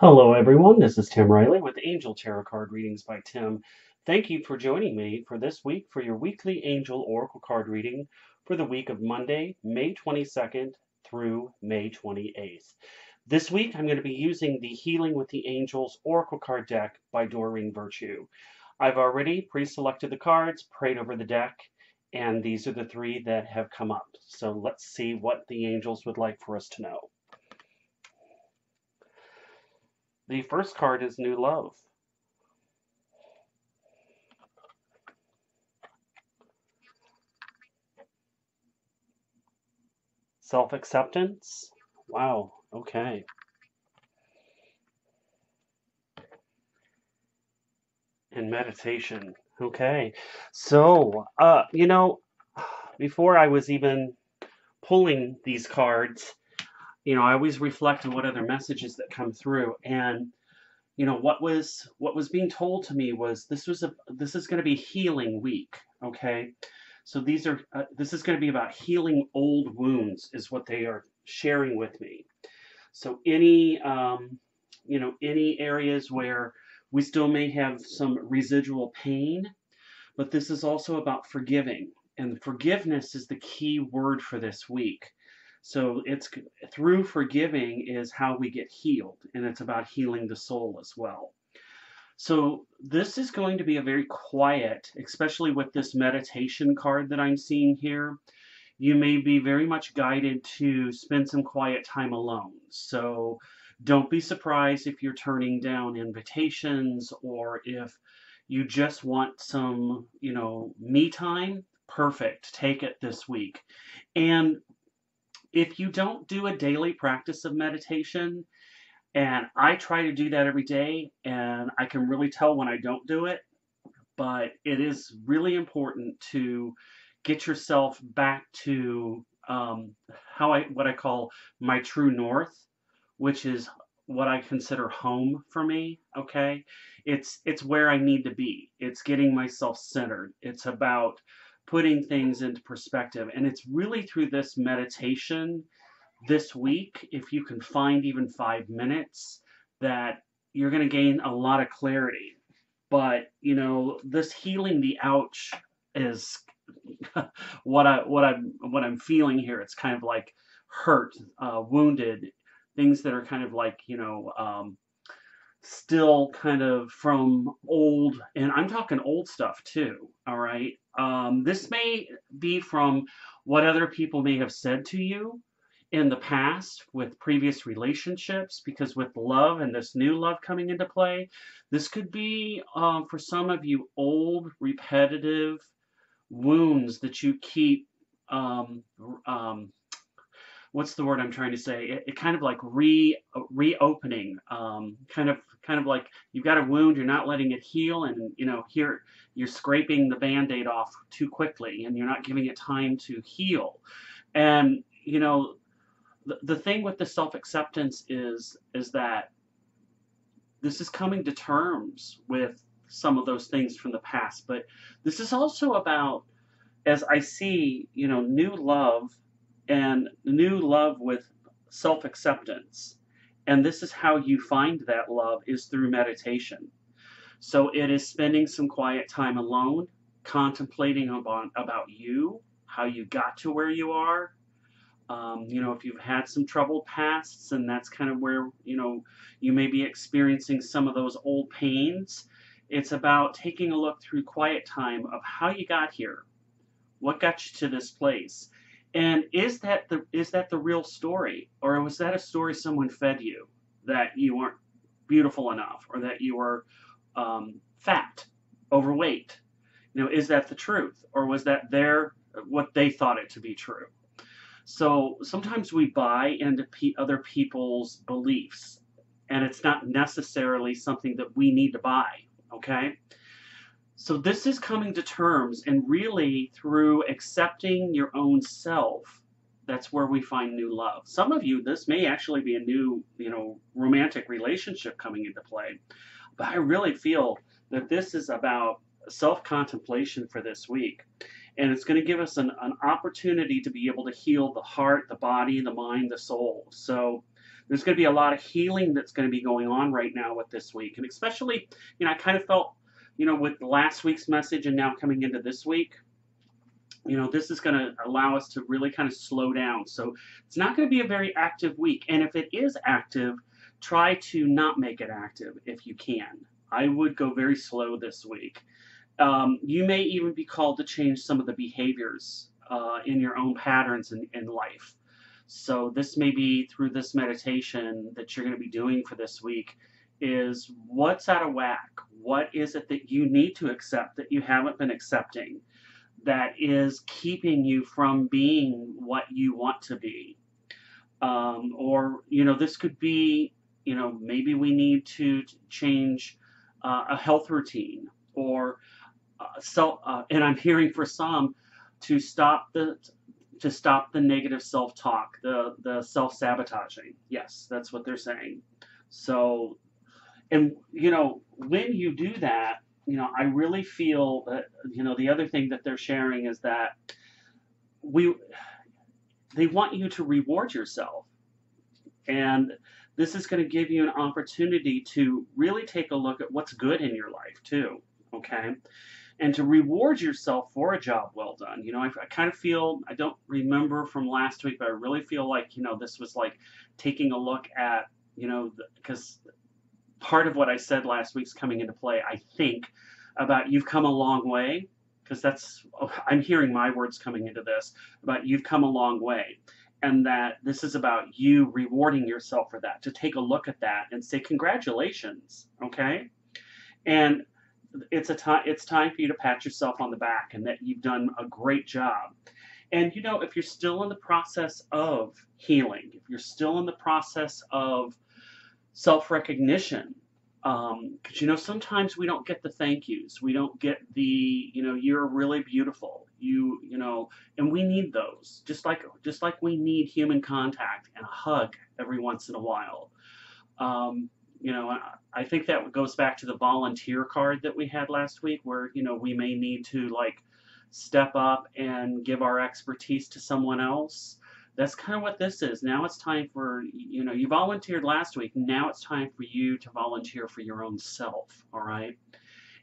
Hello, everyone. This is Tim Riley with Angel Tarot Card Readings by Tim. Thank you for joining me for this week for your weekly Angel Oracle card reading for the week of Monday, May 22nd through May 28th. This week, I'm going to be using the Healing with the Angels Oracle card deck by Doreen Virtue. I've already pre-selected the cards, prayed over the deck, and these are the three that have come up. So let's see what the angels would like for us to know. The first card is New Love. Self-acceptance? Wow, okay. And meditation. Okay. So, before I was even pulling these cards, I always reflect on what other messages that come through. And, what was being told to me was this is going to be healing week, okay? So this is going to be about healing old wounds is what they are sharing with me. So any areas where we still may have some residual pain, but this is also about forgiving. And forgiveness is the key word for this week. So it's through forgiving is how we get healed, and it's about healing the soul as well. So this is going to be a very quiet, especially with this meditation card that I'm seeing here. You may be very much guided to spend some quiet time alone. So don't be surprised if you're turning down invitations or if you just want some, me time. Perfect. Take it this week. And if you don't do a daily practice of meditation, and I try to do that every day, and I can really tell when I don't do it, but it is really important to get yourself back to what I call my true north, which is what I consider home for me. Okay, it's where I need to be. It's getting myself centered. It's about putting things into perspective, and it's really through this meditation this week, if you can find even 5 minutes, that you're going to gain a lot of clarity. But this healing the ouch is what I'm feeling here. It's kind of like hurt, wounded, things that are kind of like still kind of from old, and I'm talking old stuff too. All right, this may be from what other people may have said to you in the past with previous relationships, because with love and this new love coming into play, this could be for some of you old repetitive wounds that you keep um, um, what's the word I'm trying to say? It kind of like reopening, kind of like you've got a wound, you're not letting it heal, and here you're scraping the band-aid off too quickly, and you're not giving it time to heal. And the thing with the self-acceptance is that this is coming to terms with some of those things from the past, but this is also about, as I see, new love, and new love with self-acceptance. And this is how you find that love, is through meditation. So it is spending some quiet time alone, contemplating about you, how you got to where you are. If you've had some troubled pasts, and that's kind of where, you may be experiencing some of those old pains, it's about taking a look through quiet time of how you got here, what got you to this place, and is that the real story, or was that a story someone fed you, that you weren't beautiful enough, or that you were fat, overweight? Is that the truth, or was that what they thought it to be true? So sometimes we buy into other people's beliefs, and it's not necessarily something that we need to buy. Okay, so this is coming to terms, and really through accepting your own self, that's where we find new love. Some of you, this may actually be a new, romantic relationship coming into play. But I really feel that this is about self-contemplation for this week. And it's going to give us an opportunity to be able to heal the heart, the body, the mind, the soul. So There's going to be a lot of healing that's going to be going on right now with this week. And especially, I kind of felt, with last week's message and now coming into this week, this is going to allow us to really kind of slow down. So it's not going to be a very active week. And if it is active, try to not make it active if you can. I would go very slow this week. You may even be called to change some of the behaviors in your own patterns in life. So this may be through this meditation that you're going to be doing for this week is what's out of whack? What is it that you need to accept that you haven't been accepting that is keeping you from being what you want to be? Or, this could be, maybe we need to change a health routine or and I'm hearing for some to stop the negative self-talk, the self-sabotaging. Yes, that's what they're saying. So, and when you do that, I really feel that the other thing that they're sharing is that they want you to reward yourself, and this is going to give you an opportunity to really take a look at what's good in your life too. Okay. And to reward yourself for a job well done. I kind of feel, I don't remember from last week, but I really feel like, this was like taking a look at, because part of what I said last week's coming into play, I think, about you've come a long way, because I'm hearing my words coming into this, about you've come a long way. And that this is about you rewarding yourself for that, to take a look at that and say, congratulations, okay? And it's time for you to pat yourself on the back and that you've done a great job. And if you're still in the process of healing, if you're still in the process of self-recognition, because sometimes we don't get the thank yous, we don't get the you're really beautiful, and we need those, just like we need human contact and a hug every once in a while. I think that goes back to the volunteer card that we had last week, where, we may need to step up and give our expertise to someone else. That's kind of what this is. Now it's time for, you volunteered last week. Now it's time for you to volunteer for your own self. All right.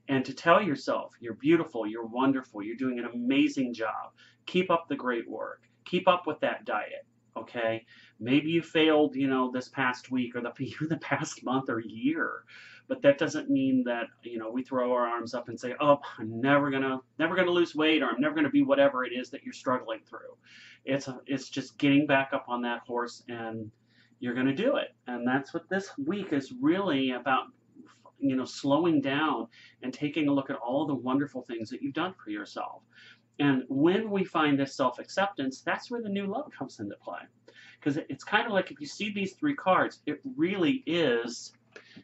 And to tell yourself, you're beautiful, you're wonderful, you're doing an amazing job. Keep up the great work. Keep up with that diet. Okay, maybe you failed, this past week or even the past month or year, but that doesn't mean that we throw our arms up and say, "Oh, I'm never gonna lose weight, or I'm never gonna be whatever it is that you're struggling through." It's just getting back up on that horse, and you're gonna do it. And that's what this week is really about. Slowing down and taking a look at all the wonderful things that you've done for yourself. And when we find this self-acceptance, that's where the new love comes into play. Because it's kind of like, if you see these three cards, it really is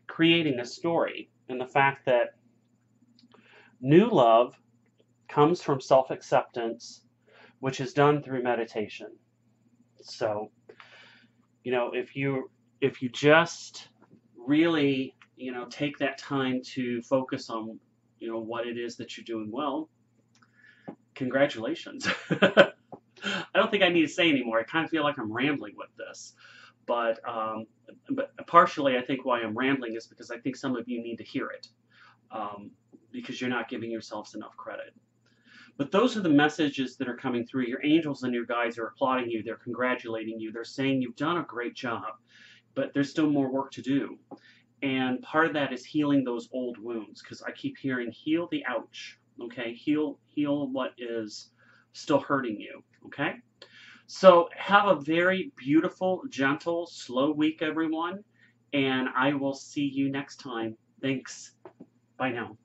creating a story. And the fact that new love comes from self-acceptance, which is done through meditation. So, if you just really, take that time to focus on, what it is that you're doing well, congratulations. I don't think I need to say anymore. I kind of feel like I'm rambling with this. But partially I think why I'm rambling is because I think some of you need to hear it, because you're not giving yourselves enough credit. But those are the messages that are coming through. Your angels and your guides are applauding you. They're congratulating you. They're saying you've done a great job, but there's still more work to do. And part of that is healing those old wounds, because I keep hearing heal the ouch. Okay, heal what is still hurting you. Okay, so have a very beautiful, gentle, slow week, everyone, and I will see you next time. Thanks. Bye now.